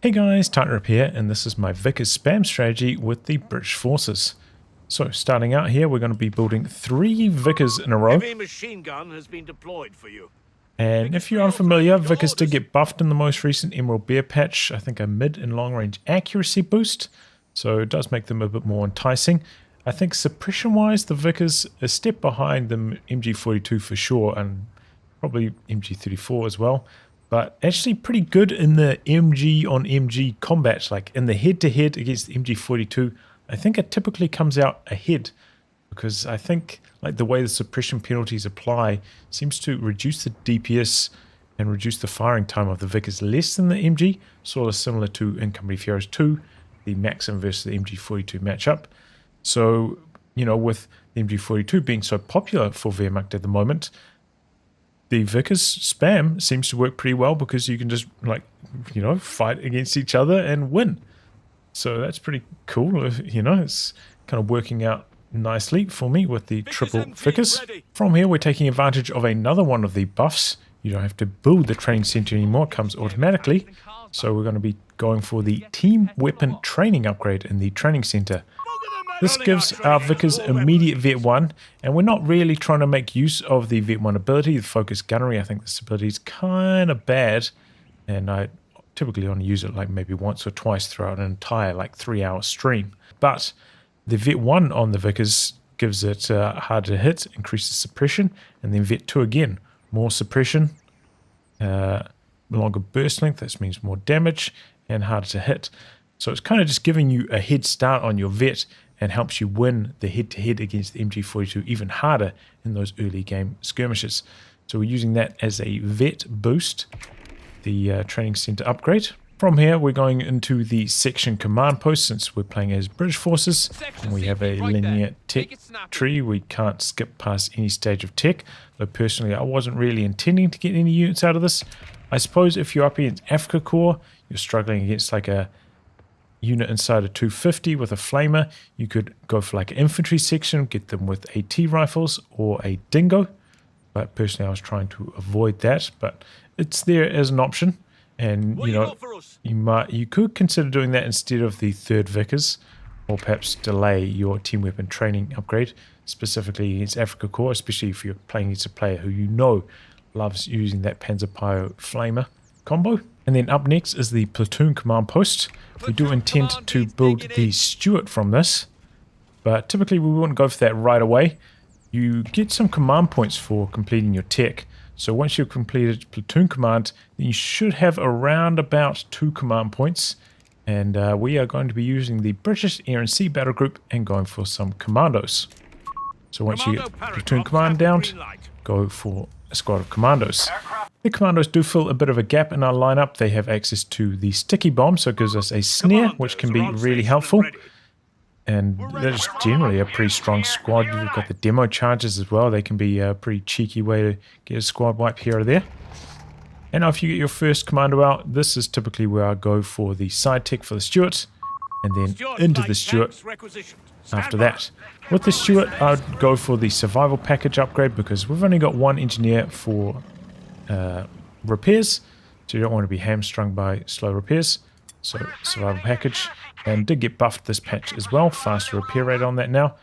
Hey guys, Tightrope here, and this is my Vickers spam strategy with the British forces. So starting out here, we're going to be building 3 Vickers in a row. Heavy machine gun has been deployed for you. And if you're unfamiliar, Vickers did get buffed in the most recent Emerald Bear patch, I think a mid and long range accuracy boost, so it does make them a bit more enticing. I think suppression wise, the Vickers a step behind the MG42 for sure, and probably MG34 as well. But actually pretty good in the MG on MG combat, like in the head-to-head against the MG42. I think it typically comes out ahead because I think like the way the suppression penalties apply seems to reduce the DPS and reduce the firing time of the Vickers less than the MG, sort of similar to in Company of Heroes 2, the Maxim versus the MG42 matchup. So, you know, with the MG42 being so popular for Wehrmacht at the moment, the Vickers spam seems to work pretty well because you can just, like, you know, fight against each other and win. So that's pretty cool. You know, it's kind of working out nicely for me with the triple Vickers. From here, we're taking advantage of another one of the buffs. You don't have to build the training center anymore. It comes automatically. So we're going to be going for the team weapon training upgrade in the training center. This gives our Vickers immediate Vet 1, and we're not really trying to make use of the Vet 1 ability, the focus gunnery. I think this ability is kind of bad, and I typically only use it like maybe once or twice throughout an entire like 3-hour stream. But the Vet 1 on the Vickers gives it harder to hit, increases suppression, and then Vet 2 again, more suppression, longer burst length, that means more damage, and harder to hit. So it's kind of just giving you a head start on your Vet, and helps you win the head-to-head against the MG42 even harder in those early game skirmishes. So we're using that as a Vet boost, the training center upgrade. From here, we're going into the section command post since we're playing as British forces, and we have a linear tech tree. We can't skip past any stage of tech, though personally I wasn't really intending to get any units out of this. I suppose if you're up against Afrika Korps, you're struggling against like a unit inside a 250 with a flamer, you could go for like an infantry section, get them with AT rifles or a dingo, but personally I was trying to avoid that, but it's there as an option. And you know, you could consider doing that instead of the 3rd Vickers, or perhaps delay your team weapon training upgrade specifically against Afrika Korps, especially if you're playing against a player who you know loves using that Panzer Pyro flamer combo. And then up next is the platoon command post. We do intend to build the Stuart from this, but typically we wouldn't go for that right away. You get some command points for completing your tech. So once you've completed platoon command, then you should have around about 2 command points. And we are going to be using the British Air and Sea Battlegroup and going for some commandos. So once you get platoon command down, go for a squad of commandos. The commandos do fill a bit of a gap in our lineup. They have access to the sticky bomb, so it gives us a snare, which can be really helpful. And that is generally a pretty strong squad. You've got the demo charges as well. They can be a pretty cheeky way to get a squad wipe here or there. And now if you get your first commando out, this is typically where I go for the side tech for the Stuart, and then into the Stuart after that. With the Stuart, I'd go for the survival package upgrade because we've only got 1 engineer for repairs, so you don't want to be hamstrung by slow repairs. So survival package, and did get buffed this patch as well, faster repair rate on that now,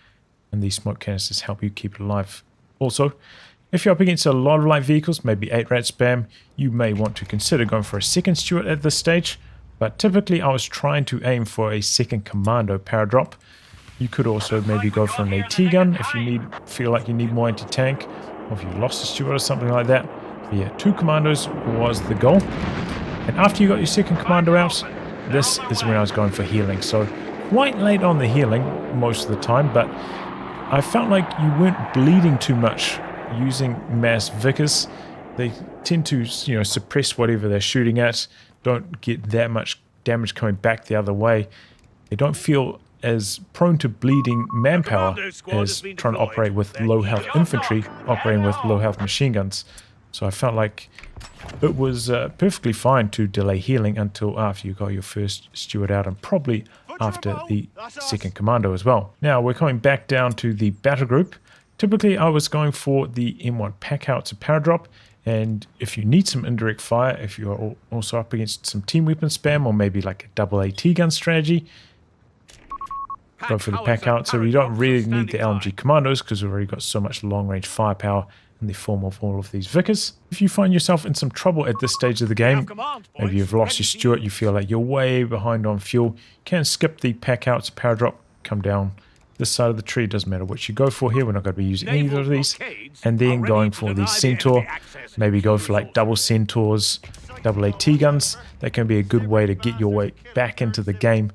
and these smoke canisters help you keep it alive. Also, if you're up against a lot of light vehicles, maybe 8-rat spam, you may want to consider going for a 2nd Stuart at this stage, but typically I was trying to aim for a 2nd commando power drop. You could also maybe go for an AT gun if you feel like you need more anti-tank, or if you lost a Stuart or something like that. But yeah, 2 commandos was the goal. And after you got your 2nd commando out, this is when I was going for healing. So quite late on the healing most of the time, but I felt like you weren't bleeding too much using mass Vickers. They tend to, you know, suppress whatever they're shooting at, don't get that much damage coming back the other way. They don't feel as prone to bleeding manpower as trying to operate with low health infantry operating with low health machine guns. So I felt like it was perfectly fine to delay healing until after you got your first Stuart out, and probably after the 2nd commando as well. Now we're coming back down to the battle group. Typically I was going for the M1 pack out to power drop, And if you need some indirect fire, if you're also up against some team weapon spam or maybe like a double AT gun strategy, go for the pack out. So you don't really need the LMG commandos because we've already got so much long range firepower in the form of all of these Vickers. If you find yourself in some trouble at this stage of the game, maybe you've lost your Stuart, you feel like you're way behind on fuel, you can skip the pack outs, power drop, come down this side of the tree. It doesn't matter what you go for here, we're not going to be using either of these. And then going for the Centaur, maybe go for like double Centaurs, double AT guns. That can be a good way to get your way back into the game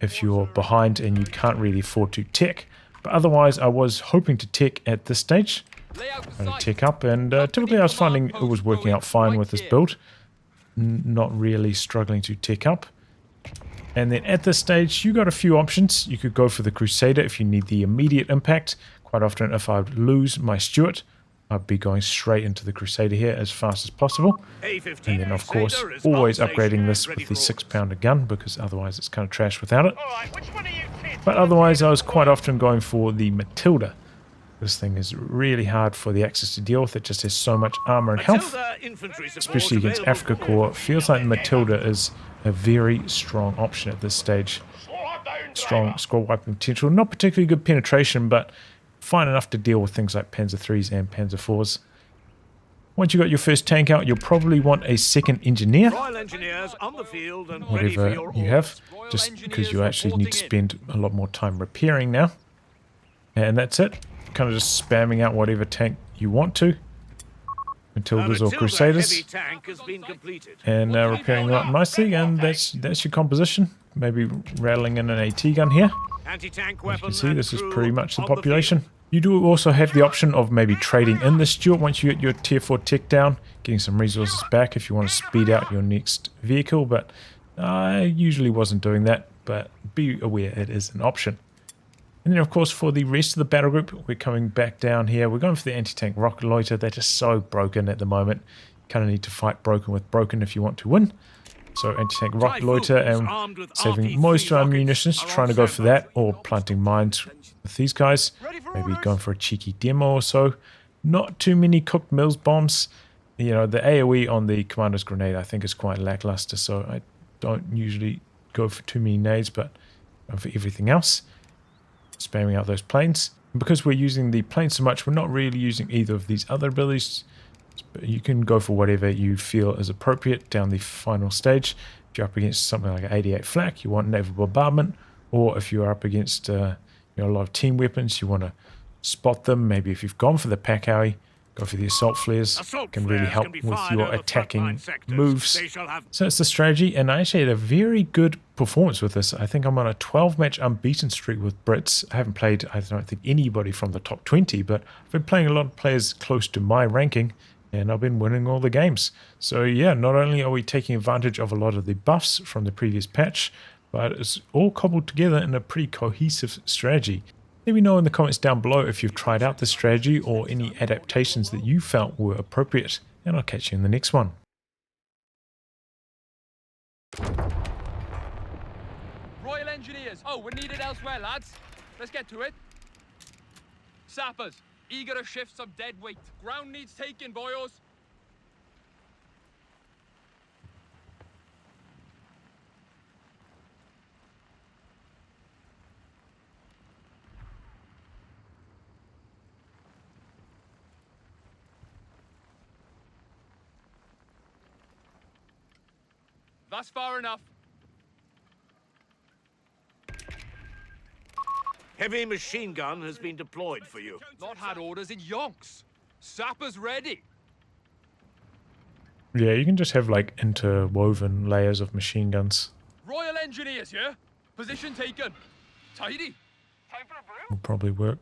if you're behind and you can't really afford to tech. But otherwise, I was hoping to tech at this stage. I'm going to tech up, and typically I was finding it was working out fine with this build. Not really struggling to tech up. And then at this stage, you got a few options. You could go for the Crusader if you need the immediate impact. Quite often, if I would lose my Stuart, I'd be going straight into the Crusader here as fast as possible. And then, of course, always upgrading this with the 6-pounder gun, because otherwise it's kind of trash without it. But otherwise, I was quite often going for the Matilda. This thing is really hard for the Axis to deal with. It just has so much armor and health, especially against Afrika Korps. Feels like Matilda is a very strong option at this stage. Strong squad wiping potential, not particularly good penetration, but fine enough to deal with things like Panzer 3s and Panzer 4s. Once you got your first tank out, you'll probably want a second engineer, whatever you have, just because you actually need to spend a lot more time repairing now. And that's it. Kind of just spamming out whatever tank you want to. Matildas or Crusaders. And repairing them up nicely, and that's your composition. Maybe rattling in an AT gun here. As you can see, this is pretty much the population. You do also have the option of maybe trading in the Stuart once you get your tier 4 tech down, getting some resources back if you want to speed out your next vehicle, but I usually wasn't doing that, but be aware it is an option. And then, of course, for the rest of the battle group, we're coming back down here. We're going for the anti-tank rocket loiter. They're just so broken at the moment. Kind of need to fight broken with broken if you want to win. So anti-tank rocket loiter and saving most of our munitions, trying to go for that, or planting mines with these guys. Maybe going for a cheeky demo or so. Not too many cooked mills bombs. You know, the AoE on the commander's grenade I think is quite lackluster, so I don't usually go for too many nades, but go for everything else. Spamming out those planes. And because we're using the plane so much, we're not really using either of these other abilities. But you can go for whatever you feel is appropriate down the final stage. If you're up against something like an 88 flak, you want naval bombardment. Or if you're up against a lot of team weapons, you want to spot them. Maybe if you've gone for the pack alley, go for the assault flares. Can really help with your attacking moves. So it's the strategy, and I actually had a very good performance with this. I think I'm on a 12-match unbeaten streak with Brits. I haven't played, I don't think, anybody from the top 20, but I've been playing a lot of players close to my ranking, and I've been winning all the games. So yeah, not only are we taking advantage of a lot of the buffs from the previous patch, but it's all cobbled together in a pretty cohesive strategy. Let me know in the comments down below if you've tried out this strategy or any adaptations that you felt were appropriate, and I'll catch you in the next one. Royal Engineers. Oh, we're needed elsewhere, lads. Let's get to it. Sappers, eager to shift some dead weight. Ground needs taking, boyos. That's far enough. Heavy machine gun has been deployed for you. Not had orders in yonks. Sappers ready. Yeah, you can just have like interwoven layers of machine guns. Royal Engineers here. Position taken. Tidy. Time for a brew? Will probably work.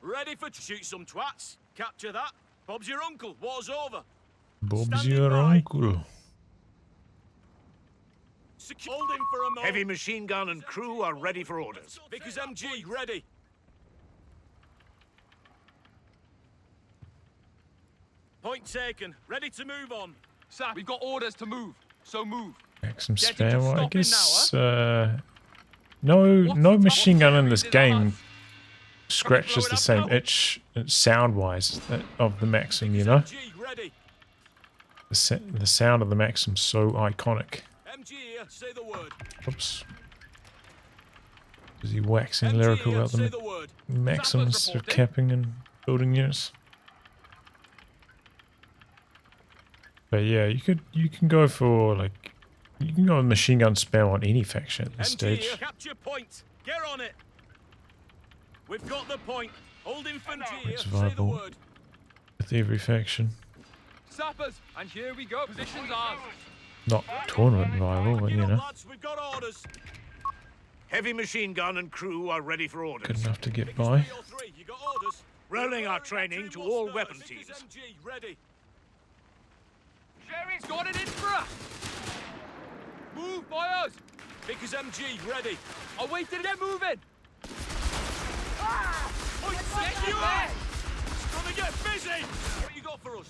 Ready for shoot some twats. Capture that. Bob's your uncle. War's over. Bob's your uncle. Hold him for a moment. Heavy machine gun and crew are ready for orders. Vickers MG ready. Point taken. Ready to move on. Sap, we've got orders to move. So move. Make some spam. I guess no machine gun in this game. scratches the same itch sound-wise of the Maxim, you know? MG ready. The sound of the Maxim's so iconic. MG here, say the word. Oops. Is he waxing MG lyrical here, about say the the word. Maxims Sappers reporting. capping and building units? But yeah, you can go for like you can go with machine gun spam on any faction at this MG stage. here, capture point. Get on it. We've got the point. Hold infantry here, It's say the viable. word. With every faction. Sappers, and here we go. Positions ours. Not tournament viable, but Get you up, know, lads, we've got orders. Heavy machine gun and crew are ready for orders. good enough to get Vickers by. 303, you got orders. Rolling our training to all weapon teams. MG ready. Sherry's got it in for us. Move, boys. Vickers MG ready. I'll wait till you get moving. Point set you up. It's gonna get busy. What you got for us?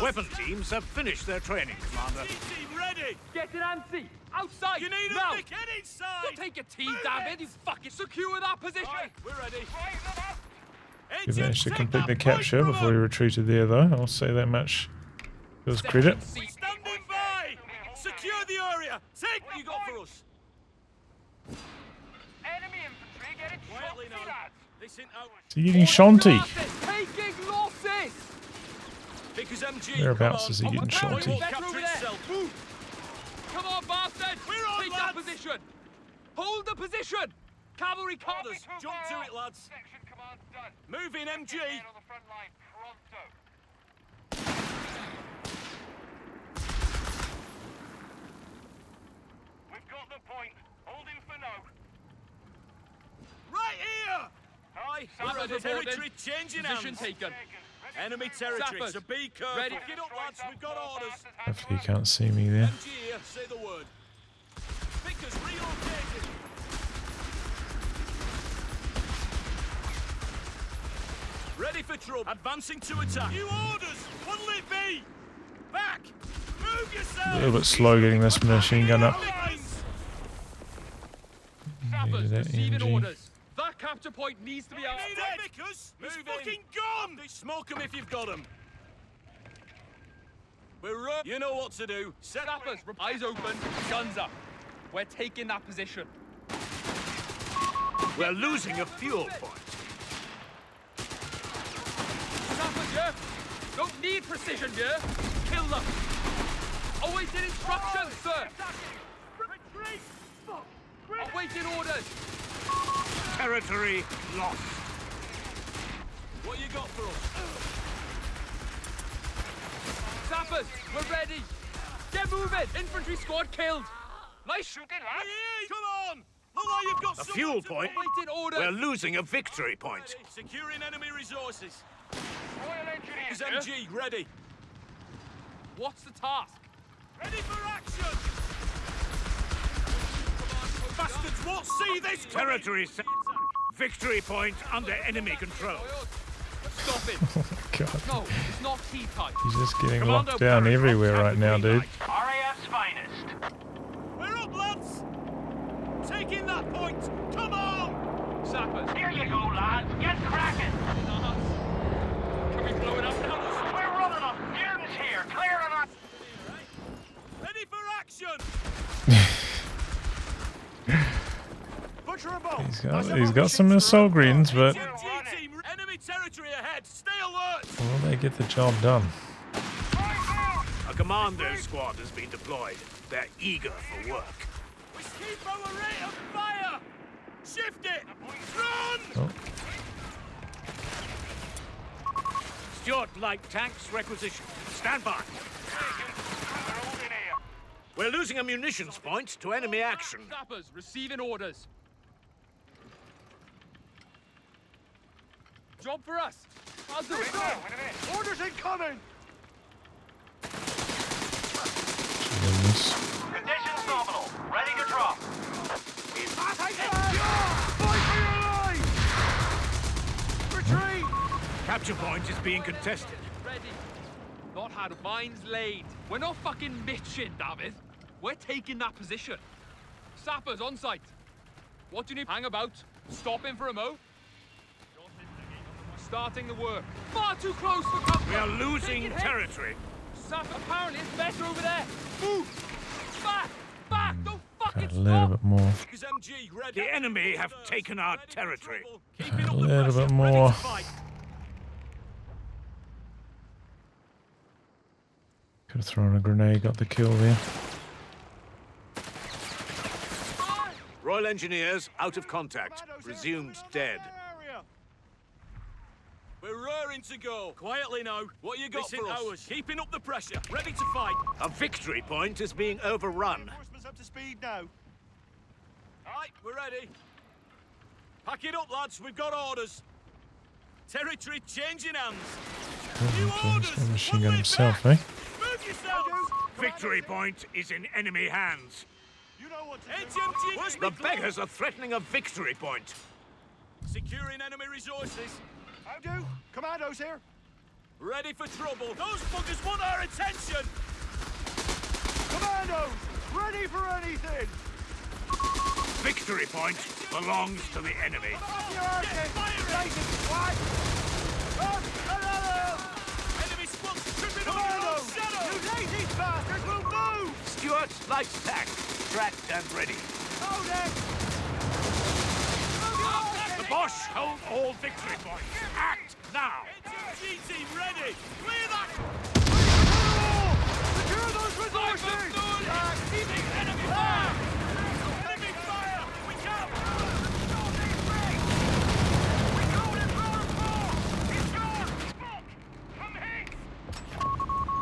Weapon teams have finished their training, Commander. Team ready. Get it, Ansi. Outside. You need now. a Vic, get inside. Don't take a tea, Move David. it. You fucking secure that position. Aye, we're ready. We managed to Take complete that the point capture from before he them. retreated there, though. I'll say that much. Feels credit. Seat. Standing by. Secure the area. Take what you got for us. Enemy infantry getting Quietly shot, now. lads. Listen out. So you're getting Shanti. Taking losses. Vickers MG. Whereabouts come is he on. getting Capture Shanti? capture itself. Move. Come on, bastards. We're on, Take that lads. position. Hold the position. Cavalry Orders. comes. Jump to it, lads. Section command done. Move in, MG. Get men on the front line pronto. We've got the point. Hold him for now. Right here. Aye, Sappers we're ready. reporting. Territory changing Position hands. taken. Enemy territory, Sappers. so be careful. Ready. Get up, lads. We've got orders. Hopefully you can't see me there. MG here, say the word. Vickers relocated. Ready for trouble. Advancing to attack. New orders. What'll it be? Back. Move yourself. A little bit slow getting this machine gun up. Lines. Sappers Needed that receiving energy. orders. That capture point needs to be out. Dead. Vickers. He's fucking gone. Smoke him if you've got him. We're up. You know what to do. Set up. Sappers, eyes open, guns up. We're taking that position. We're losing a fuel point. Sappers, yeah? Don't need precision, yeah? Kill them. Awaiting instructions, sir. Retreat. Awaiting orders. Territory lost. What you got for us? Sappers, we're ready. Get moving. Infantry squad killed. Nice shooting, lad. Hey, come on! Look like you've got a fuel point. Awaiting orders. We're losing a victory point. Securing enemy resources. Royal Engineers. Is MG ready? What's the task? Ready for action! Bastards won't see this territory. Victory point under enemy control. Stop it. Oh my god. No, it's not tea time. He's just getting Commando locked down Barrett, everywhere contact right now, the green dude. RAF's finest. We're up, lads! Taking that point! Come on! Sappers. Here you go, lads. Get cracking. Can we blow it up now? We're running them. Students here. Clearing us. Ready for action! Butcher a bomb. He's got some assault greens, but MG team, enemy territory ahead. Stay alert. will they get the job done? A commando squad has been deployed. They're eager for work. We keep our rate of fire. Shift it. Run. Oh, Stuart light tanks requisition. Stand by. We're losing a munitions point to enemy action. Sappers, receiving orders. Job for us. I'll do it. Orders incoming. goodness. Conditions nominal. Ready to drop. Retreat. Capture point is being contested. Ready. Not had mines laid. We're not fucking bitching, David. We're taking that position. Sappers on site. What do you need? Hang about. Stopping for a mo. Starting the work. Far too close for comfort. We are losing Taking hits. territory. Sapper, apparently it's better over there. Move! Back! Back! Don't fucking A little bit more. The enemy have taken our territory. A little bit more. Could have thrown a grenade, got the kill there. Royal Engineers out of contact. Resumed dead. We're raring to go. Quietly now. What you got This for is us? ours. Keeping up the pressure. Ready to fight. A victory point is being overrun. Reinforcements up to speed now. Aye, we're ready. Pack it up, lads. We've got orders. Territory changing hands. New orders. Machine gun himself, eh? Move yourselves. Victory point is in enemy hands. You know what to do. HMG. The beggars are threatening a victory point. Securing enemy resources. How do? Commandos here. Ready for trouble. Those buggers want our attention. Commandos, ready for anything. Victory point belongs to the enemy. Up your arses. Blazing. What? Up, another. Enemy squads tripping over your Commandos, shadow. you lazy bastards will move. Stuart, light stack. Tracked and ready. Hold it. The Bosch hold all victory points. Act now. HMG team ready. Clear that. Secure those resources. Keeping enemy fire. Enemy fire. We come.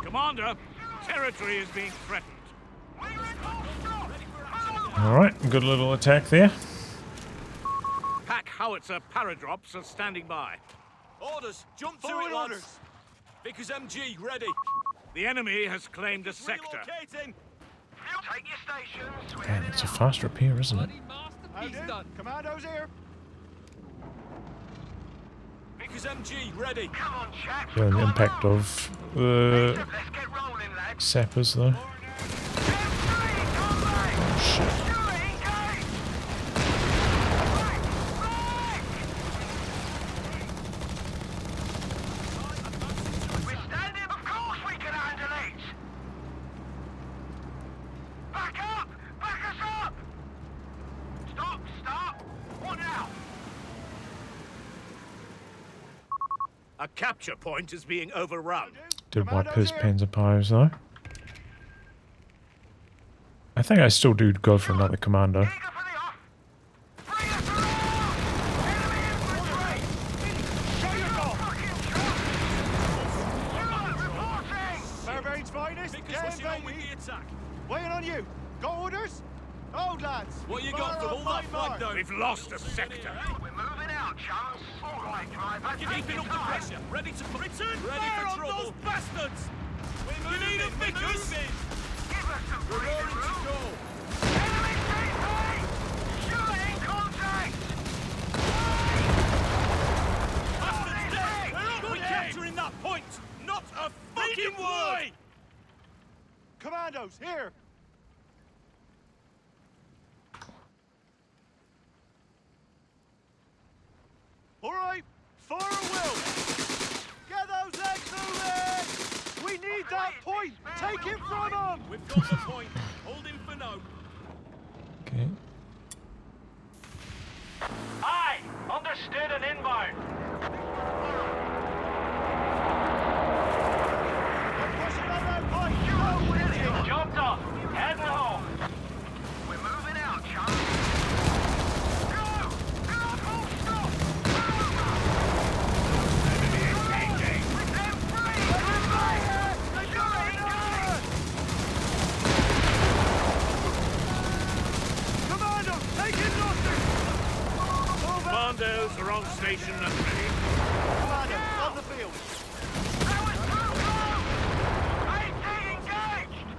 Commander, territory is being threatened. Alright, good little attack there. Pack howitzer paradrops are standing by. Orders. Jump to Forward it, lads. orders. Vickers MG ready. The enemy has claimed a sector. Relocating. Take your stations. Man, it's a fast repair, isn't it? Bloody How masterpiece do? done. Commandos here. Vickers MG ready. Come on, chaps. Feeling the impact of the Let's get rolling, lads. sappers though. Shit. We're standing. Of course we can handle it. Back up! Back us up! Stop! Stop! What now? A capture point is being overrun. Did wipe Commandos his here. pens and pies though. I think I still do go for another commando. Eager for the off. Bring us around! Enemy infantry! Show your goal. Fucking shot! Stuart, reporting! Fairbairn's finest. Vickers Get pushing on with baby. the attack. Waiting on you. Got orders? Hold, lads. What you Fire got for on all my that flag mark. down? We've lost a sector. We're moving out, chums. All right, driver. Take Keeping your up the time. pressure. Ready to return ready fire for on trouble. those bastards. You need a Vickers. Give us some We're breathing raring to room. go. Enemy CP! Shooting contact! Bastards dead. We're up. We're capturing that point. Not a fucking word. Commandos here. All right, fire will. Get those legs moving. We need that point. Take it from them. We've got the point. Hold him for now. Okay. Aye! Understood and inbound. We're pushing on that point. Job done. Heading home. We're moving out, chums. Go! Go! Full stop! Enemy engaging! With them free! Commandos, take it, Doctor. Commandos are on station and ready. Commandos, on the field. That was too close! AT engaged!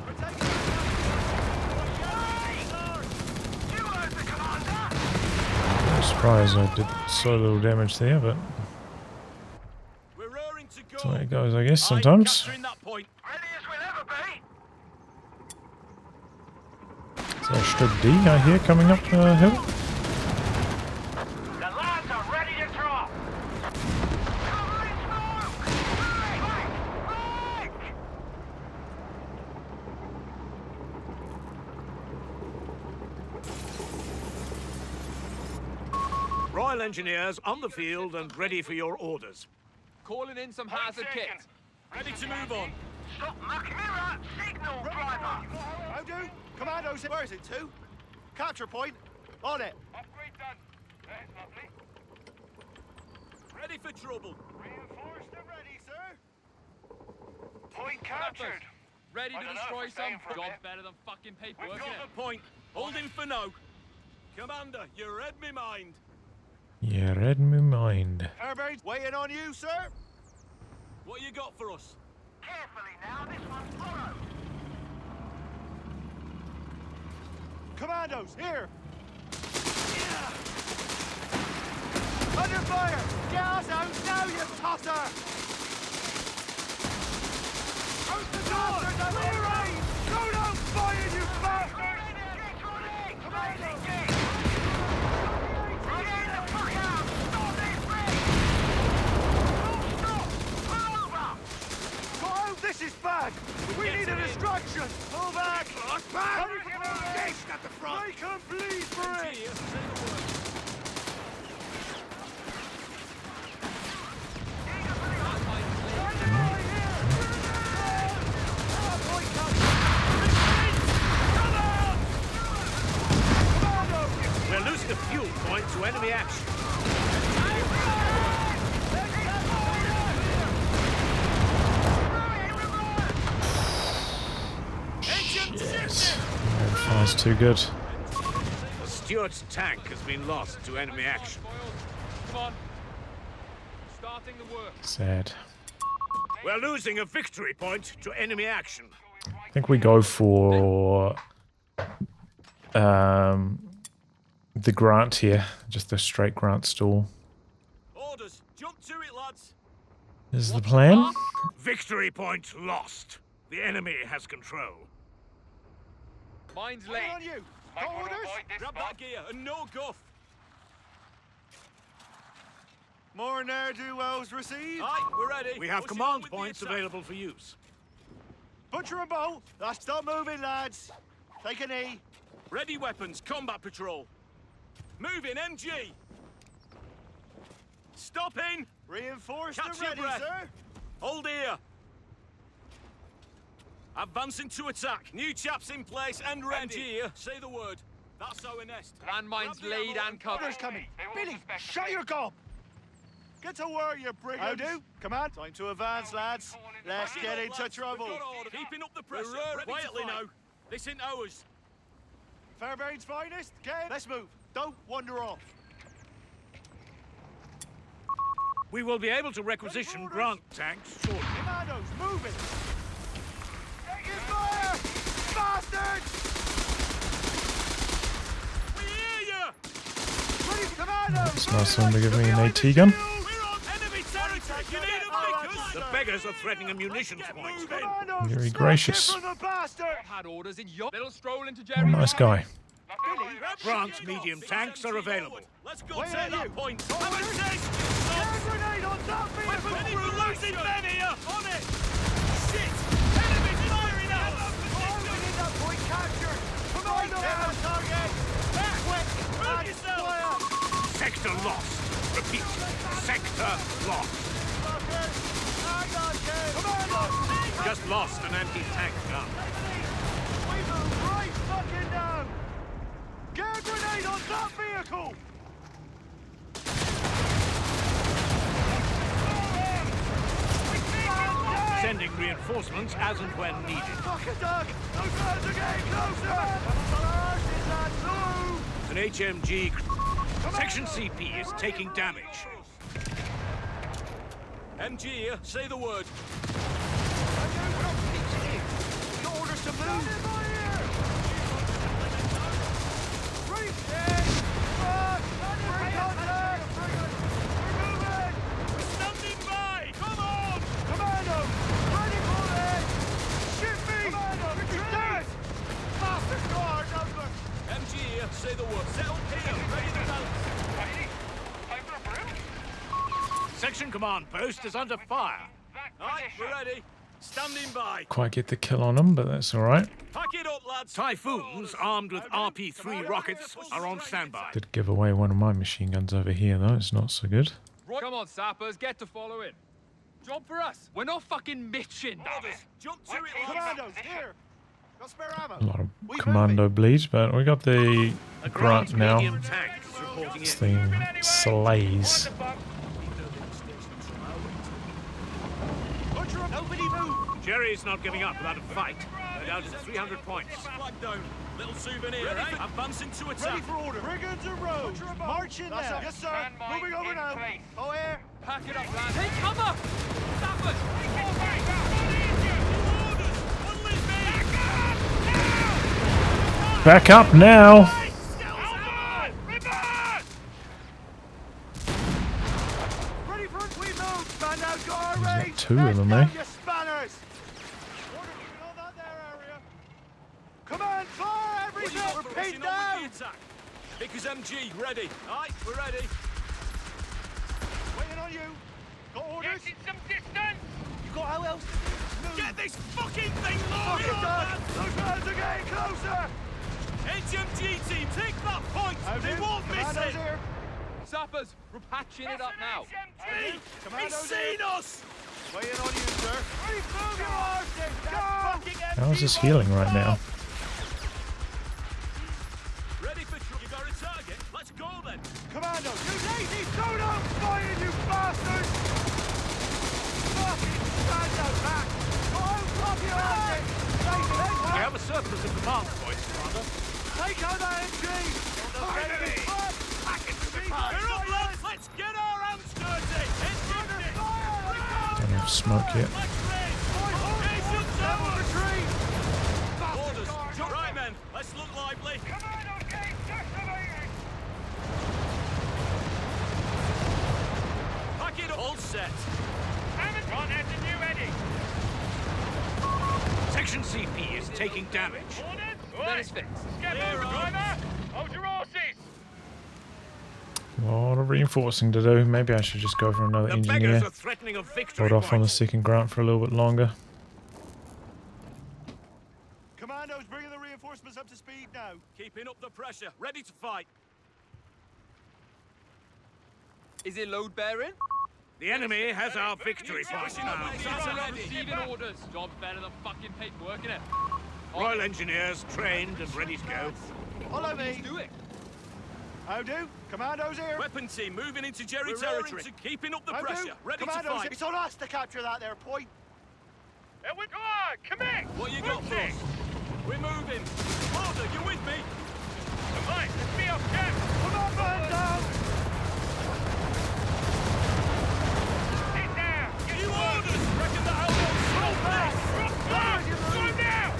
We're taking You heard the commander! I'm surprised I did so little damage there, but We're raring to go. that's the way it goes, I guess, Aye, sometimes. capturing that point. Ready as we'll ever be! Stoke D, I hear, coming up the hill. The lads are ready to drop. Covering smoke! Break! Royal Engineers on the field and ready for your orders. Calling in some hazard kit. Ready to move on. Stop mucking around. Signal, driver. How do? Commandos, where is it to? Capture point. On it. Upgrade done. That's lovely. Ready for trouble. Reinforced and ready, sir. Point captured. Ready I to don't know destroy if we're staying some. for a Job bit. better than fucking We've paperwork, got innit? the point. Holding for now. Commander, you read me mind. You read me mind. Airbane's waiting on you, sir. What you got for us? Carefully now. This one's borrowed. Commandos, here. Under fire. Gas out now, you tosser. Out the door. Clear aim. Go down fire, you bastard. This is bad! We need a distraction! Pull back! Back! At the front. Make them bleed for it! Here, say the word. We're losing a fuel point to enemy action. Yes. That fire's too good. Stuart's tank has been lost to enemy action. Come on. Starting the work. Sad. We're losing a victory point to enemy action. I think we go for the Grant here. Just a straight Grant stall. Orders. Jump to it, lads. This is the plan. Victory point lost. The enemy has control. Mine's Wait on late. you! Got orders? Grab that gear and no guff. More ne'er-do-wells received. Aye, we're ready. We have Pushing on command with the points attack. available for use. Butcher and bolt. Stop moving, lads. Take a knee. Ready weapons, combat patrol. Moving, MG. Stopping. Reinforced Catch and your ready, breath. sir. Hold here. Advancing to attack. New chaps in place and ready. Here, say the word. That's our nest. Landmines Grab the laid ammo and covered. Orders coming. Billy, shut your gob. Get to work, you brigands. How do? Command. Time to advance, lads. Let's Back it get up, into lads. trouble. We've got order. Keeping up the pressure. We're Ready quietly to now. now. This ain't ours. Fairbairn's finest. Get. Let's move. Don't wander off. We will be able to requisition orders. Grant tanks shortly. Commandos, move it. Taking fire! Bastards! We hear you. Ready, commandos! It's nice of them to give me an AT gun. We're on enemy territory. You need a Vickers. The beggars are threatening a munitions Get point. moving. Commandos, Very snatch gracious. it from the bastard! Had orders in your little stroll into Jerry. Nice guy. Billy, Grant's medium tanks are available. Let's go Where take are that you? point. Orders. Have a taste. hand grenade on that vehicle! We're losing men here. On it. Shit. Enemy firing out. We need that point captured! Commandos on target! Quick! Move And yourself. fire! Sector lost. Repeat. Sector lost. Fuckers! Hang on, kid! Commandos! Just lost an anti-tank gun. We move right fucking down! Get a grenade on that vehicle! Sending reinforcements as and when needed. Fucking dog! Those lads are getting closer! Arses, lads, move! An HMG. Section CP is taking damage. MG here. Say the word. Got orders to move! Stand in my ear! Reach in! Fuck! Bring contact! We're moving! Standing by. Come on. Commando! Ready for it! Shoot me! Commando! You're dead! Bastard guard number! Section command post is under fire. Aye, we're ready. Standing by. Quite get the kill on them, but that's all right. Pack it up, lads. Typhoons armed with RP-3 rockets are on standby. Did give away one of my machine guns over here, though. It's not so good. Come on, sappers, get to following. Job for us. We're not fucking mitching, damn it. Jump to it, lads. Commandos, here. Got spare ammo. A lot of We commando bleeds, but we got the A grunt now. medium tank is reporting This in. thing slays. Butcher 'em. Nobody move. Jerry's not giving up without a fight. They're down to 300 points. Flag down. Little souvenir, eh? Advancing to Ready attack. for order. Brigands and roads. March in there. Yes, sir. Moving over now. Oh, air. Pack it up, lads. Take cover! Sappers! Back up now. Ready for it. We move. Man down, go our There's like range. two of them, Back eh? down, you spanners. Order, we know that there area. Command, fire everything. We're pinned down. Vickers MG, ready. Aye, we're ready. Waiting on you. Got orders? Some distance. You got how else to do? Move. Get this fucking thing Fuck it, loaded! done. Those rounds are getting closer. HMG team, take that point! They won't miss Commandos it! here. Sappers, we're patching it up now. Hey, he's Commandos seen us! Waiting on you, sir. Move your arms in. Go. How's this healing right now? Ready for you got a target? Let's go then! Commando, you lazy soda! Fire, you bastards! Fucking stand out back! Go on, drop your arms in! We have a surplus of command points, Commander. Take out that MG! Finally! Back into the fire! We're up, lads! Let's get our hands dirty! Don't have smoke yet. Orders! Right, men, let's look lively! Pack it up! All set! Section CP is taking damage. Then it's fixed. Hold your horses. A lot of reinforcing to do. Maybe I should just go for another The engineer. beggars are threatening a victory Hold off on the point. second grunt for a little bit longer. Commandos, bringing the reinforcements up to speed now. Keeping up the pressure, ready to fight. Is it load bearing? The enemy has our victory point now. Receiving orders. Job's better than fucking paperwork, innit? Royal Engineers trained and ready to go. Follow me. Do it. How do? Commandos here. Weapon team moving into Jerry We're territory. roaring Keeping up the How pressure, do? ready Commandos, to fight. it's on us to capture that there point. Come on, commit. What you got for us? We're moving. Order, you with me? Come on, let's be off camp. Come on, man down. Sit down. You orders! Reckon the hell Slow down.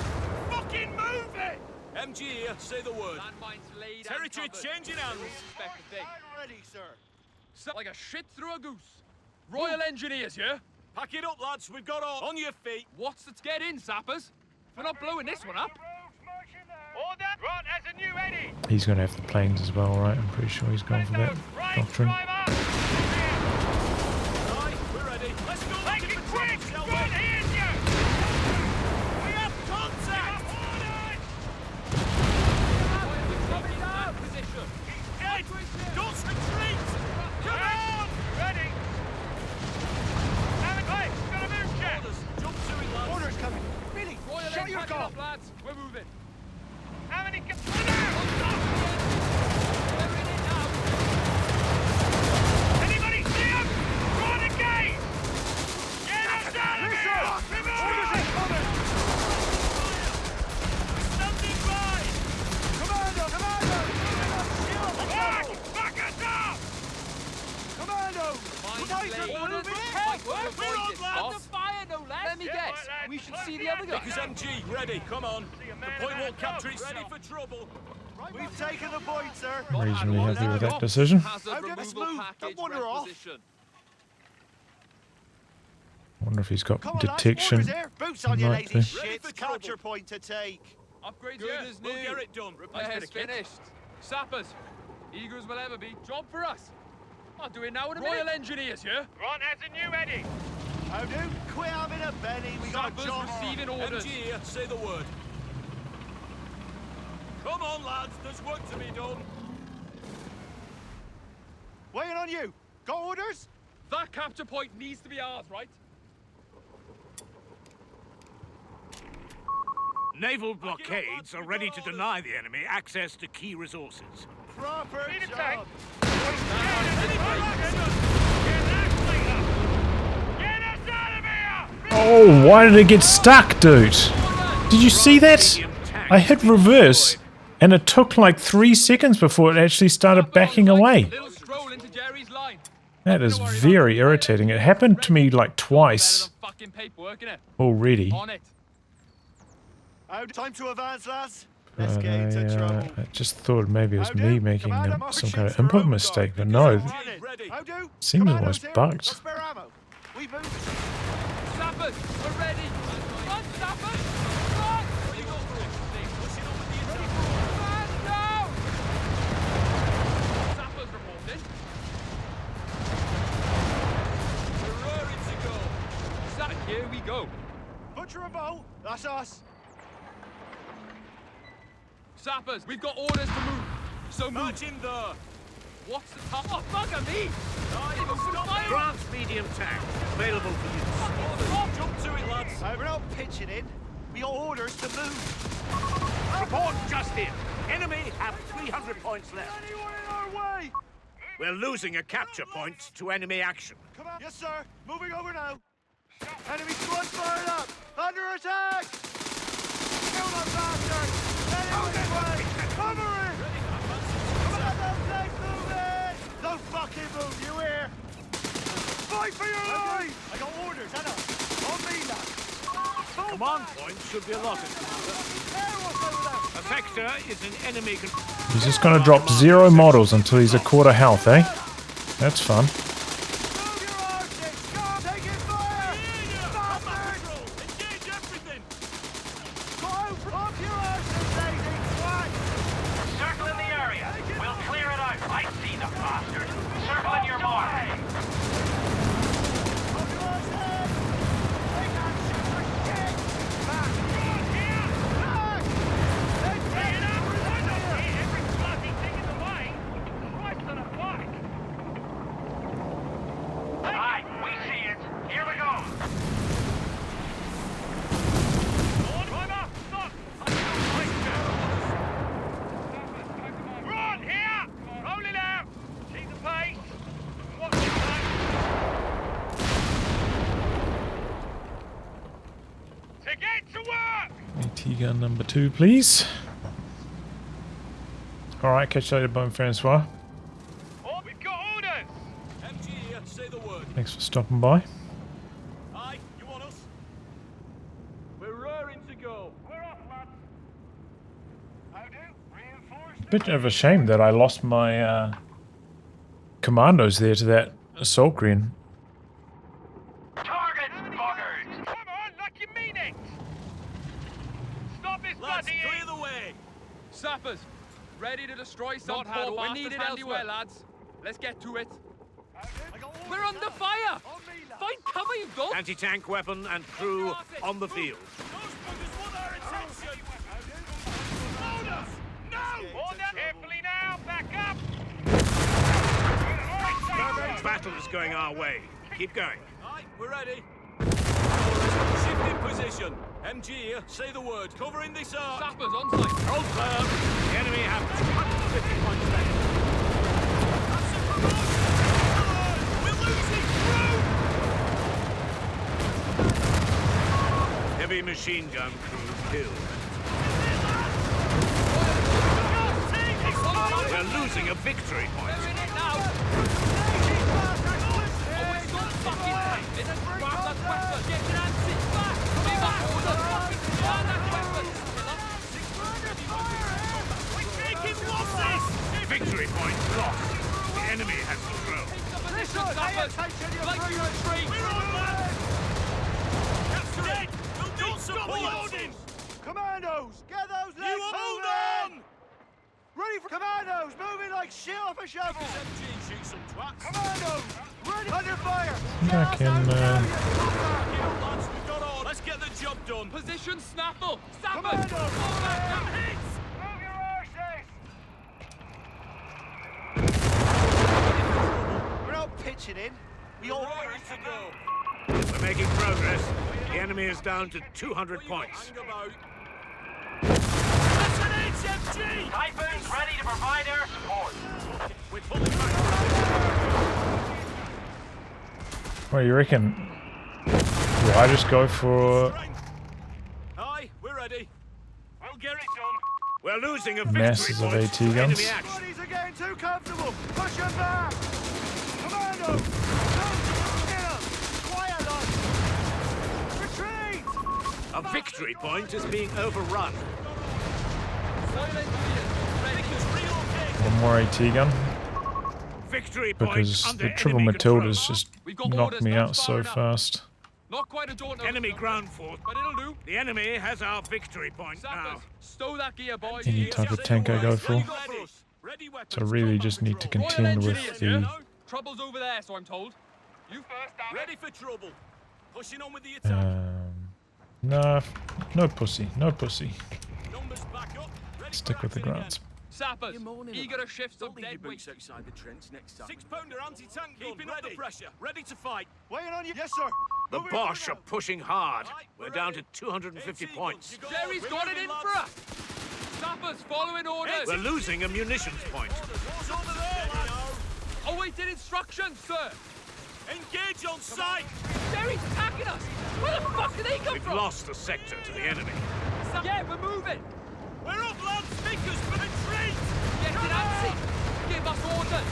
Fucking move it! MG here, say the word. Landmines laid. Territory and covered. changing hands. Respect the thing. I'm ready, sir. So, like a shit through a goose. Royal Engineers, yeah? Pack it up, lads. We've got all on your feet. What's to get in, sappers? We're not blowing this one up. Order. Grant has a new Eddie. He's going to have the planes as well, right? I'm pretty sure he's going for that doctrine. Aye, we're ready. Let's go. Make looking it for trouble, quick. shall we? Grant, here's you. We have contact. Coming down. Position. Dead. Don't retreat. Come on. Ready. Hey, got a move check. Orders. Jump to it, lads. Orders coming. Billy, Royal shut your packing gob. up, lads. We're moving. How many? We're in it now. Anybody see him? Run again. Get us out of here. Orders incoming. Standing by. Commando, commando. Back us up. Commando. Mines Tighter, laid. orders. Mike, we'll avoid We're on, this, lads. boss. Fire, no less. Let me guess. right, lads. We should Close see the the other guy. Vickers MG, ready. Come on. The point won't capture it. Ready for trouble. We've taken the point, sir. Reasonably happy with that decision. Hazard Okay, let's removal move. package Don't wander off. requisition. Wonder if he's got Come on, lads. detection. Orders here. Boots on you, Might lazy be. shit. Ready for Capture trouble. point to take. Upgrades Good here. as new. We'll get it done. Replace Repairs the kit. finished. Sappers, eager as we'll ever be. Job for us. I'll do it now in a minute. Royal Engineers, yeah? Grant has a new heading. How do? Quit having a Benny. We got a Sappers job on. receiving orders. MG here, say the word. Come on, lads, there's work to be done. Waiting on you. Got orders? That capture point needs to be ours, right? Naval blockades are ready to deny the enemy access to key resources. Proper Need a job. tank. Get Get us out of here! Oh, why did it get stuck, dude? Did you see that? I hit reverse, and it took like 3 seconds before it actually started backing away. Little stroll into Jerry's line. That is very irritating. It happened to me like twice Better than fucking paperwork, innit? already. On it. Time to advance, lads. Let's get into trouble. I just thought maybe it was me making some kind of input mistake, but no, it Ready. How do? seems it Commandos was here. bugged. Got spare ammo. We move. Sappers, we're ready. Run, Sappers! Run! Man down! Sappers reporting. We're raring to go. Here we go. Butcher and bow. That's us. Sappers, we've got orders to move. So move. March in there. What's the top? Oh, bugger me! Grant's medium tank, available for use. Jump to it, lads. We're not pitching in. We got orders to move. Report just in. Enemy have 300 points left. Anyone in our way? We're losing a capture point to enemy action. Come on. Yes, sir. Moving over now. Enemy squad fired up. Under attack. Kill them bastards. Anyone in way. Cover it. Come on, those legs moving. Don't fucking move, you hear? Fight for your life. I got orders, Anna. On me, lad. Command points should be allotted, Commander. A sector is an enemy. He's just gonna drop 0 models until he's a quarter health, eh? That's fun. Move your arses. Come, taking fire. Bastards. Engage everything. Go up your arses, lady. Swag. Circling the area. We'll clear it out. I see the bastard. Circling your mark. Up your arses. They can't shoot for shit. Back. Here! Back. Bring it up! I don't see every bloody thing in the way. Christ on a bike. Aye, we see it. Here we go. Climb up! Stop! Run! Here! Roll it out! Keep the pace! Watch it, mate! To get to work! AT gun number 2, please. Alright, catch you later, Bone Francois. Oh, we've got orders! MG here, say the word. Thanks for stopping by. Aye, you want us? We're raring to go. We're off, lads. How do? Reinforced? Bit of a shame that I lost my commandos there to that assault green. Targets, buggers! Come on, like you mean it! Stop this Lads, bloody clear the way. Sappers, ready to destroy some Not had poor orders bastards needed elsewhere, elsewhere. lads. Let's get to it. I got orders, We're under Anna. fire! On me, lad. Find cover, you dogs! Anti-tank weapon and crew on the field. Those buggers want our attention. Load us! No! Order! Carefully now, back up! Battle is going our way. Keep going. Aye, we're ready. Shift in position. MG here, say the word. Covering this arc. Sappers on site. Hold firm. The enemy have 250 points left. That's a promotion. We're losing. Through. Heavy machine gun crew killed. We're losing a victory point. We're in it now! Oh, it's not fucking time! Grab that weapon! Get your hands in back! Be back! Grab that weapon! We're taking losses. Victory point lost. The enemy has control. Take the position, Sappers! Like you retreat! We're on, lads. That's dead. We'll need support. Commandos, get those legs You hold moving. on. Ready for commandos, moving like shit off a shovel. MG, Shoot some twats. Commandos! Ready! Under fire! I can, Get up, lads. We've got orders. Let's get the job done. Position Snapple! Sappers! Commandos! All back, come hits! Move your arses! We're not pitching in. We all Ready to go. We're making progress. The enemy is down to 200 points. Hang about. That's an HMG! Typhoon's ready to provide air support. We're pulling back. what do you reckon? Do I just go for Aye, we're ready. We'll get it done. We're losing a victory masses of point. AT Enemy guns? action. Bodies are getting too comfortable. Push them back. Commandos! Don't get them. Quiet on. Retreat! A victory point is being overrun. Royal Engineers, ready. one more AT gun? Victory point Because under the triple enemy control. Matildas just We've got knocked orders, me not out so fired up. fast. Not quite a daughter. Enemy ground force. But it'll do. The enemy has our victory point now. Sappers, stow that gear, boys. Any type of tank I go for. Ready weapons. So I really just need to Royal contend with Engineers, the you know? Trouble's over there, so I'm told. You first, damn it. Ready for trouble. Pushing on with the attack. no pussy, no pussy. Numbers back up. Ready Stick for with the action grunts. Sappers, eager to shift some again. dead weight. outside the trench next time. 6-pounder anti-tank gun. Keeping up the pressure. Ready to fight. Waiting on you. Yes, sir. The Moving Bosch over are now. pushing hard. Right, We're down to 250 AT points. guns, you Jerry's We're got it moving, in lads. for us. Sappers, following orders. We're losing a munitions point. What's over there, lads? Awaiting instructions, sir. Engage on sight. Jerry's attacking us. Where the fuck did they come We've from? lost the sector to the enemy. Yeah, we're moving. We're up, lads. Vickers, retreat. Get to Nancy. Give us orders.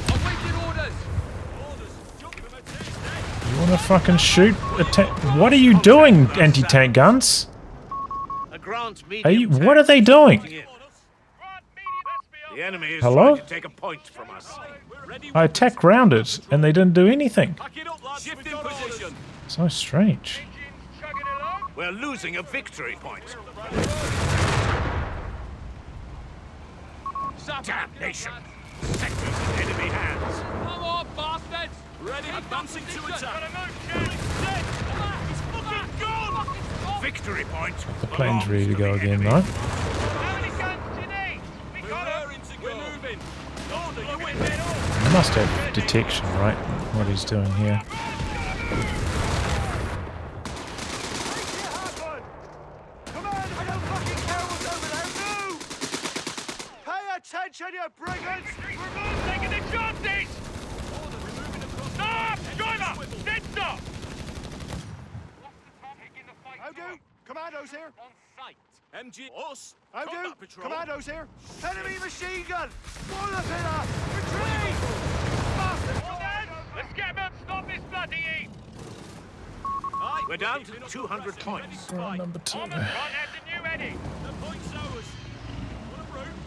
Awaiting orders. Orders. Jump them at taste, You wanna fucking shoot a tank? What are you doing, anti-tank guns? A Grant medium Are you? tank What are they is doing? moving in. Front medium. Let's be The enemy is Hello? trying to take a point from us. Ready. I attacked round it, and they didn't do anything. Pack it up, lads. Shift in position. So strange. engines chugging along. We're losing a victory point. Sappers, Damnation. get up, lads. Sectors in enemy hands. Come on, bastards. Ready. Advancing to position. attack. Dead. He's fucking gone. Fucking Victory point. The plane's ready to go again, right? How many guns do you need? We We're got 'em. raring to go. We're moving. Order, you win. He must have detection, right? What he's doing here. Command, I don't fucking care what's over there. Move! Pay attention, you brigands! We're taking the chances. Stop! Driver! Dead stop! How do? Commandos here. On sight. MG. Us. How do? Combat patrol. Commandos here. Enemy machine gun. Spoiler pillar. Retreat! Bastard! Let's get them! Stop this bloody heat! Aye, We're down to keeping up the 200 pressure. points. Round number 2. On the front end of new heading! The point's ours. What a route.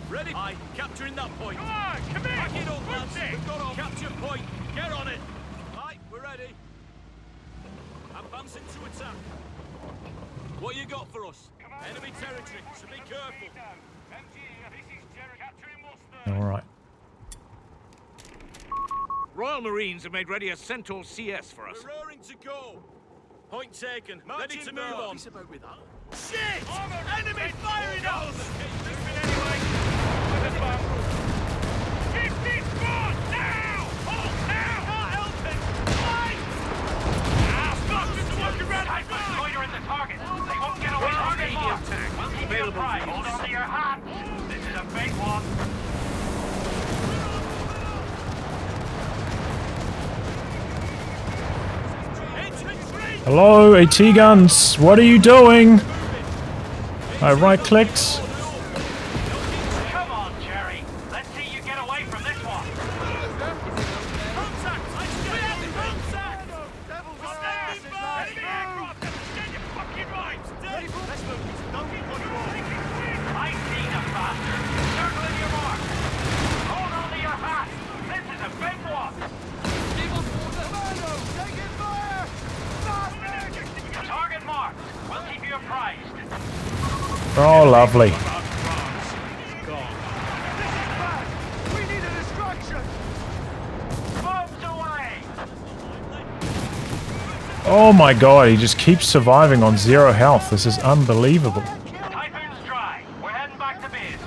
Ready. Aye, capturing that point. Come on, come in! Back it up, lads. Push it! We've got on. Capture point. Get on it. Aye, we're ready. Advancing to attack. What you got for us? Enemy territory, so be careful. MG, this is Jerry capturing Worcester. Alright. Royal Marines have made ready a Centaur CS for us. We're raring to go. Point taken. Ready to move on. About with that. Shit! Enemy firing us! Moving anyway. With the bump. Shift this spot! Now! Halt now! Can't help it! Fight! Stop! Just walk around the fire! Loitering the target. They won't get away from me. We'll keep you Available apprised. for Hold use. on to your hat. This is a big one. Hello, AT guns. What are you doing? I right-clicked. Come on, Jerry. Let's see you get away from this one. Contact! Contact! Devil's Stand asses, by! lads. Enemy Move! aircraft! Get your fucking right! Let's move. Don't keep on your own. I see the bastard. Circling your mark. Hold on to your hat. This is a big one. Give us orders. Commandos, taking fire! Bastard! Target marked. We'll keep you apprised. Oh, lovely. About France. Gone. Oh my god, he just keeps surviving on 0 health. This is unbelievable. Typhoon's dry. We're heading back to base.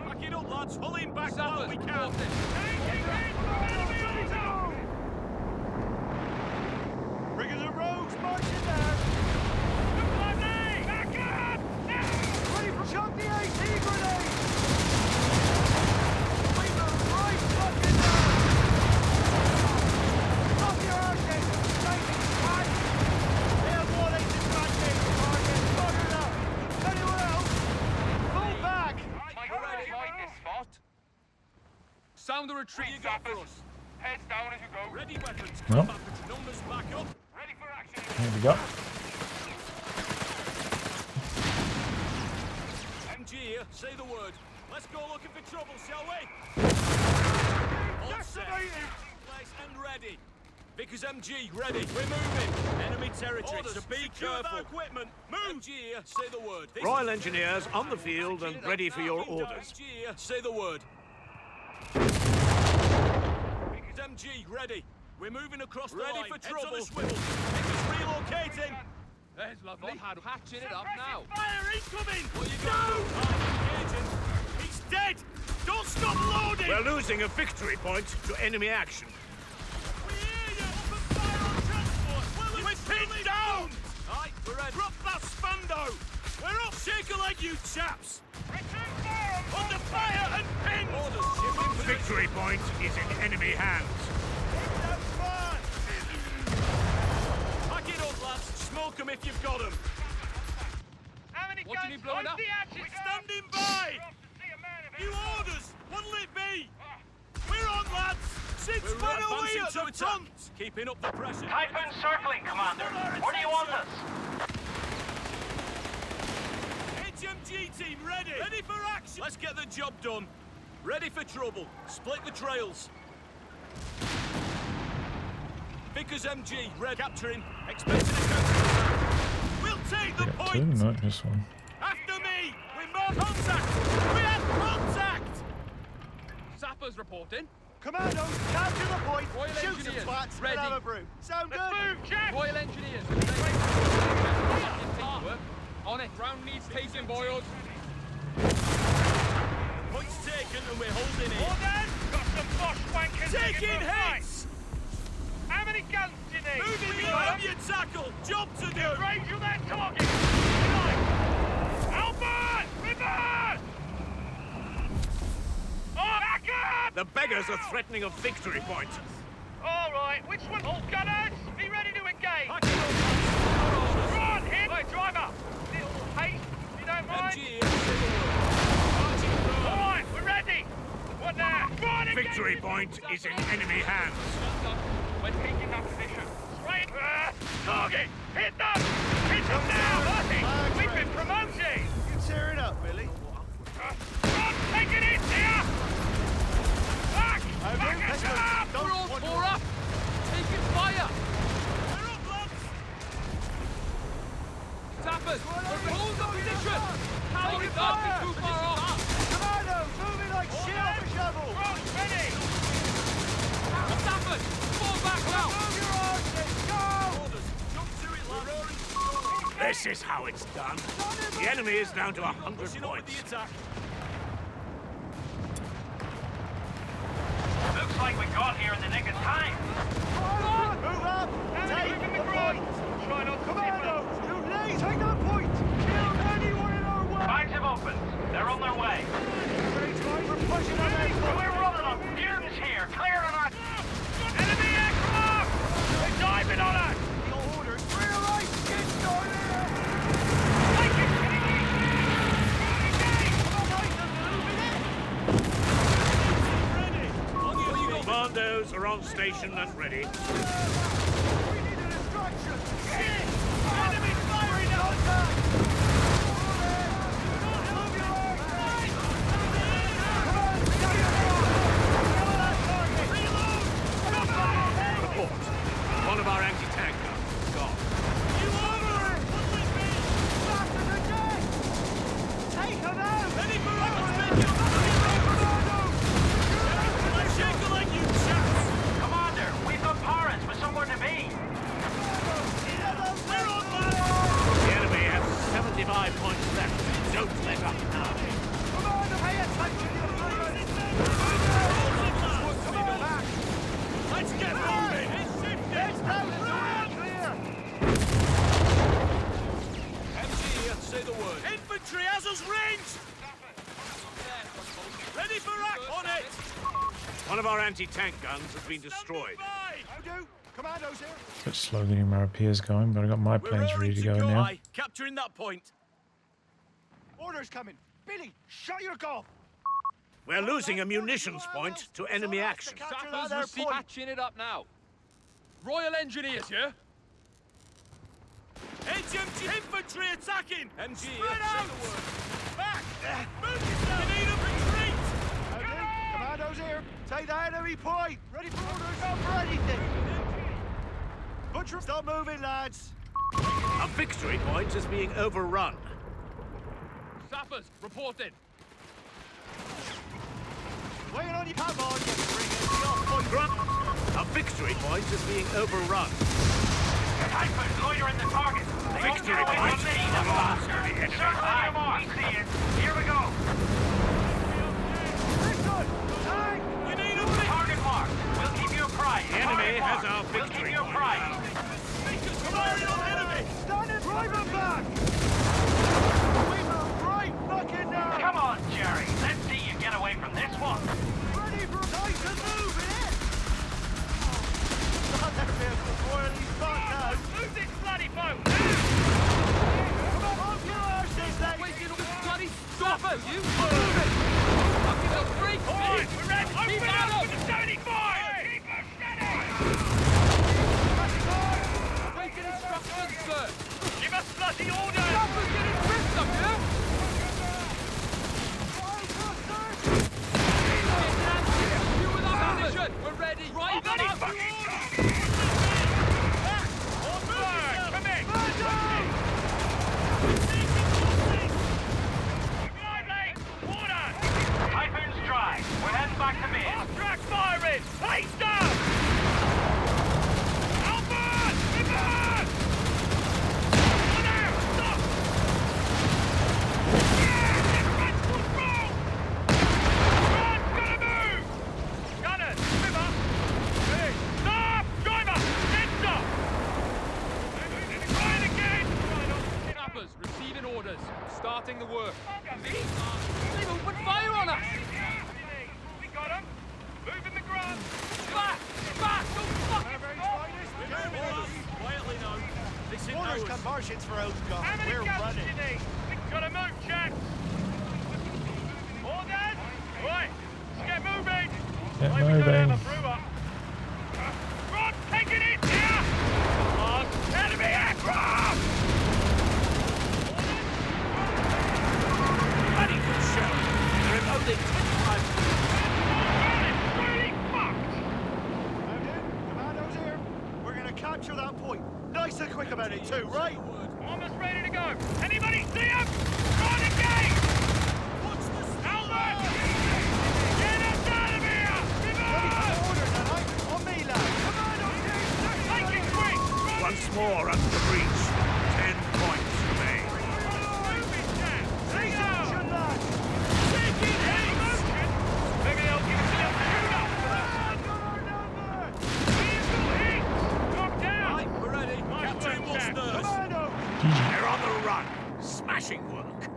Back it up, lads. Pull him back while Sappers, we can. reporting. Riggers and rogues marching there. Back up! Ready for chuck the AT grenade! We move right fucking now! Stop your arcade! Taking squad! They're wanting to track me! Target buggered up! Anyone else? Pull back! Sound the retreat, You got for Sappers. us. Heads down as you go. Ready weapons. Well. Combat numbers back up. Ready for action. Here we go. MG here. Say the word. Let's go looking for trouble, shall we? All set. Place and ready. Vickers MG ready. We're moving. Enemy territory. Orders. So be Secure careful. that equipment. Move. MG here. Say the word. Royal Engineers on the field and ready for your orders. MG here. Say the word. Vickers MG ready. We're moving across the Ready line. for Heads on trouble. the swivel. Vickers relocating. There's lovely. Patching it up now. Fire incoming! What you got? Engaging. He's dead! Don't stop loading! We're losing a victory point to enemy action. We hear you! Open fire on transport! We're pinned down! Aye, we're ready. Drop that spando! We're up! Shake a leg, you chaps! Under fire and pinned! Orders. Shipping for Victory point is in enemy hands. Pack it up, lads. Smoke them if you've got them. How many What do you need blowing up? Standing by! New orders! What'll it be? We're on, lads! Since We're when are we advancing at to the attack. front? Keeping up the pressure. Typhoon circling, Commander. Where do you want us? HMG team ready. Ready for action. Let's get the job done. Ready for trouble. Split the trails. Vickers MG ready. Capturing. Expecting a counter. We'll take the Got 2, point! not this one. After me! We mark contact! We have contact! Sappers reporting. Commandos, capture the point! Royal Shoot some Engineers, twats ready. and have a brew! Sound good? Move, Jack! Royal Engineers. Work. On it. Ground needs taking, boys. Points taken and we're holding it. Orders! Got some bosh wankers Taking digging for a fight. hits! How many guns do you need? Moving you on your tackle! Job to do! Range of that target! Albert! River! Oh, back up! The beggars are threatening a victory point. All right, which one? All gunners, be ready to engage. Pack it up. Run, hit! Hey, driver! Little haste, if you don't mind. MG here. Say the word. All right, we're ready. What now? Run, engage! Victory point is in enemy hands. We're taking that position. Straight. Target! Hit them! Hit them now! We've been promoted! You tear it up, Billy. Run! Take it in here! Back! Back let's it go. up! Don't We're all want four up. Taking fire. We're up, lads! Sappers, we're holding the position. Cavalry not too far off. Commandos, moving like shit off a shovel! Run, ready! Sappers, fall back now. Move your arms, go! Orders. Jump to it, lads. This is how it's done. The enemy is down to 100 Pushing on with points. the attack. Looks like we got here in the nick of time. Move up! Take Moving the the ground. point! Try not to Commandos, you lay, take that point! Kill anyone in our way! Bags have opened. They're on their way. We're pushing on that point! We're rolling them. Mutants here. Clear on us. Enemy aircraft! They're diving on us. Your orders, rear right, get started! Take it. Commandos are on station and ready. We need an instruction! Enemy firing on attack! Move your arms! Report. One of our anti-tank guns is gone. You over it! What'll it be? Bastards are dead! Take them out! Ready for action! Let's shake a leg, you chaps! Commander, we've got pirates with some One of our anti-tank guns has been destroyed. How do? Commandos here. It's a bit slow getting my repairs going, but I got my planes ready to go now. Aye. Capturing that point. Orders coming. Billy, shut your goal. We're losing a munitions point to enemy action. Sappers receive patching it up now. Royal Engineers here. HMG infantry attacking! MG, Spread say out! the word. Back! Move yourself! You need a retreat! How do? Commandos here. Take the enemy point. Ready for orders. Not for anything. Butcher, stop moving, lads. A victory point is being overrun. Sappers, reporting. Waiting on you. Come on, you friggin' off point. A victory point is being overrun. Typhoon, loiter in the target. Victory point. Aye, we see it. Here we go. Listen, tank. We need a Target mark. We'll keep you apprised. The enemy Target has marked. our We'll victory keep you point. apprised. firing on enemy! Stand it, drive him back. We move right fucking now. Come on, Jerry. Let's see you get away from this one. Ready for time to move in. Not their vehicles royally fucked now. Move this bloody boat. Come on, off your arses, then. Wait, you bloody stop it, you! Move it! Fucking little freak! All right, we're ready. Keep Open that up up! with the 75. Keep us steady. Waiting instructions, sir! Give us bloody orders. Sappers getting ripped up here! You with ammunition! We're ready! Right Bloody up! fucking come in. Order. Typhoon's dry. We're heading back to base. Off-track firing. Face down. Albert! Albert! Order! Stop! Yeah! Defense will roll! Run! Gotta move! Gunners! River! Hey! Stop! Driver! Dead stop! Try it again! Sappers, receiving orders. Starting the work. They've opened fire on us! We got him! Moving the ground! Back! Back! Don't fucking Quietly now. This is Orders ours. conversions for Outcome. How many We're guns running. do you need? Gotta move, chaps! Orders! Right, let's get moving! Get Like we don't have a moving. brewer. Rod, taking it here! Come on, enemy aircraft! Ready for show. There is only 25. It's really fucked! How do? Commandos here. We're gonna capture that point. Nice and quick about it too, right? Almost ready to go. Anybody see him? Run again! What's this? Albert! Get us out of here! Give Ready us! for orders, alright? On me, lad. Commandos here. Take it quick! Once more under the breach. 10 points remain. Take action, lad. Maybe they'll give us a little Got our number. Knock down! Aye, we're ready. Capturing work, what's Jack. theirs. Commandos. They're on the run. Smashing work.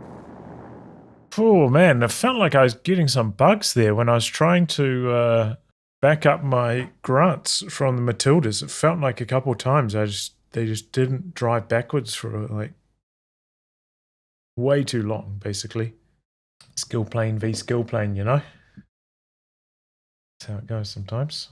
Oh man, it felt like I was getting some bugs there when I was trying to back up my grunts from the Matildas. It felt like a couple of times they just didn't drive backwards for like way too long, basically. Skill plane v skill plane, you know? That's how it goes sometimes.